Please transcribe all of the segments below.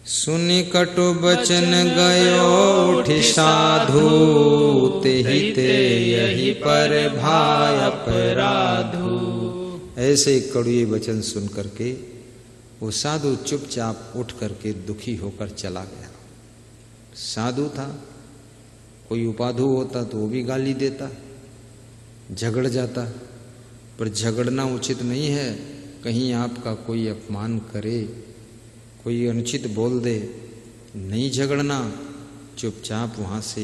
सुनि कटु बचन गयो उठि साधु, तेहि ते यही पर भाय अपराधु। ऐसे कड़ुए वचन सुन करके वो साधु चुपचाप उठ करके दुखी होकर चला गया। साधु था, कोई उपाधु होता तो वो भी गाली देता, झगड़ जाता, पर झगड़ना उचित नहीं है। कहीं आपका कोई अपमान करे, कोई अनुचित बोल दे, नहीं झगड़ना, चुपचाप वहाँ से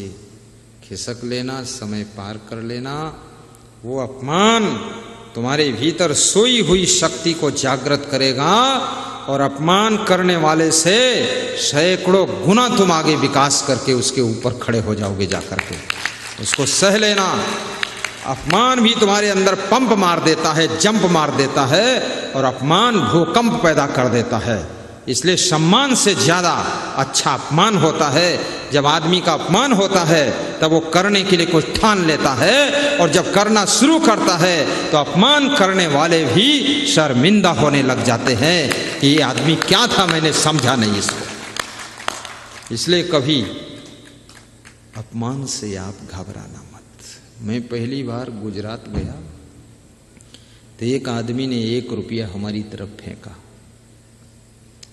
खिसक लेना, समय पार कर लेना। वो अपमान तुम्हारे भीतर सोई हुई शक्ति को जागृत करेगा और अपमान करने वाले से सैकड़ों गुना तुम आगे विकास करके उसके ऊपर खड़े हो जाओगे जाकर के। उसको सह लेना। अपमान भी तुम्हारे अंदर पंप मार देता है, जंप मार देता है, और अपमान भूकंप पैदा कर देता है। इसलिए सम्मान से ज्यादा अच्छा अपमान होता है। जब आदमी का अपमान होता है तब वो करने के लिए कुछ ठान लेता है, और जब करना शुरू करता है तो अपमान करने वाले भी शर्मिंदा होने लग जाते हैं कि ये आदमी क्या था, मैंने समझा नहीं इसको। इसलिए कभी अपमान से आप घबराना मत। मैं पहली बार गुजरात गया तो एक आदमी ने 1 रुपया हमारी तरफ फेंका,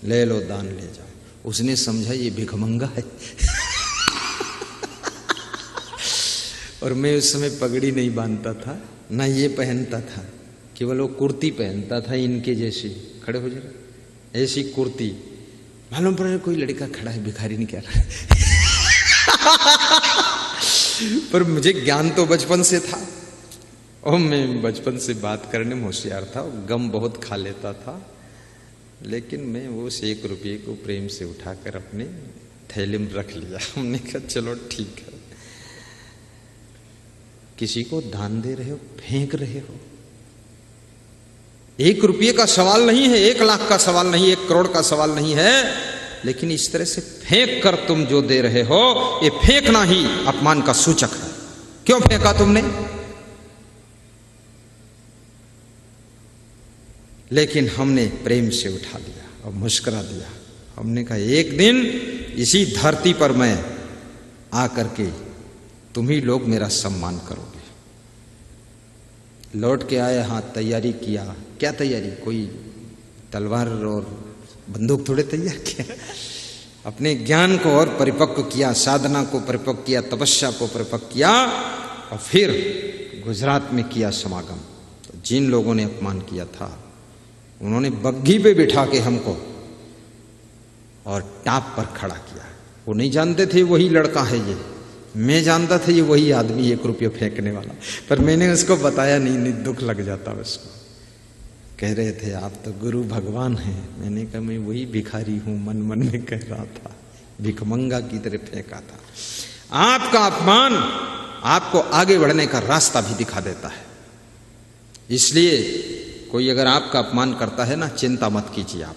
ले लो दान ले जाओ। उसने समझा ये भिखमंगा है और मैं उस समय पगड़ी नहीं बांधता था, ना ये पहनता था, केवल वो कुर्ती पहनता था इनके जैसी। खड़े हो जाए ऐसी कुर्ती। मालूम पड़ा कोई लड़का खड़ा है, भिखारी नहीं कह रहा पर मुझे ज्ञान तो बचपन से था, और मैं बचपन से बात करने में होशियार था, गम बहुत खा लेता था। लेकिन मैं वो 1 रुपये को प्रेम से उठाकर अपने थैले में रख लिया। हमने कहा चलो ठीक है। किसी को दान दे रहे हो, फेंक रहे हो। 1 रुपये का सवाल नहीं है, 1 लाख का सवाल नहीं, 1 करोड़ का सवाल नहीं है, लेकिन इस तरह से फेंक कर तुम जो दे रहे हो, ये फेंकना ही अपमान का सूचक है। क्यों फेंका तुमने? लेकिन हमने प्रेम से उठा लिया और मुस्कुरा दिया। हमने कहा एक दिन इसी धरती पर मैं आकर के तुम ही लोग मेरा सम्मान करोगे। लौट के आए, हाँ तैयारी किया। क्या तैयारी? कोई तलवार और बंदूक थोड़े तैयार किया। अपने ज्ञान को और परिपक्व किया, साधना को परिपक्व किया, तपस्या को परिपक्व किया, और फिर गुजरात में किया समागम। तो जिन लोगों ने अपमान किया था उन्होंने बग्घी पे बिठा के हमको और टाप पर खड़ा किया। वो नहीं जानते थे वही लड़का है ये, मैं जानता था ये वही आदमी 1 रुपया फेंकने वाला, पर मैंने उसको बताया नहीं, दुख लग जाता उसको। कह रहे थे आप तो गुरु भगवान हैं। मैंने कहा मैं वही भिखारी हूं, मन मन में कह रहा था, भिखमंगा की तरह फेंका था। आपका अपमान आपको आगे बढ़ने का रास्ता भी दिखा देता है। इसलिए कोई अगर आपका अपमान करता है ना, चिंता मत कीजिए आप।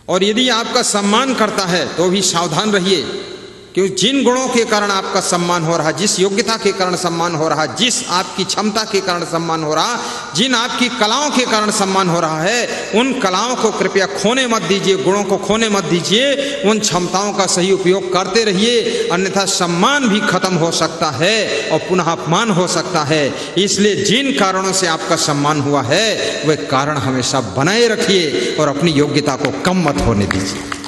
और यदि आपका सम्मान करता है तो भी सावधान रहिए, क्योंकि जिन गुणों के कारण आपका सम्मान हो रहा, जिस योग्यता के कारण सम्मान हो रहा, जिस आपकी क्षमता के कारण सम्मान हो रहा, जिन आपकी कलाओं के कारण सम्मान हो रहा है, उन कलाओं को कृपया खोने मत दीजिए, गुणों को खोने मत दीजिए। उन क्षमताओं का सही उपयोग करते रहिए, अन्यथा सम्मान भी खत्म हो सकता है और पुनः अपमान हो सकता है। इसलिए जिन कारणों से आपका सम्मान हुआ है वे कारण हमेशा बनाए रखिए और अपनी योग्यता को कम मत होने दीजिए।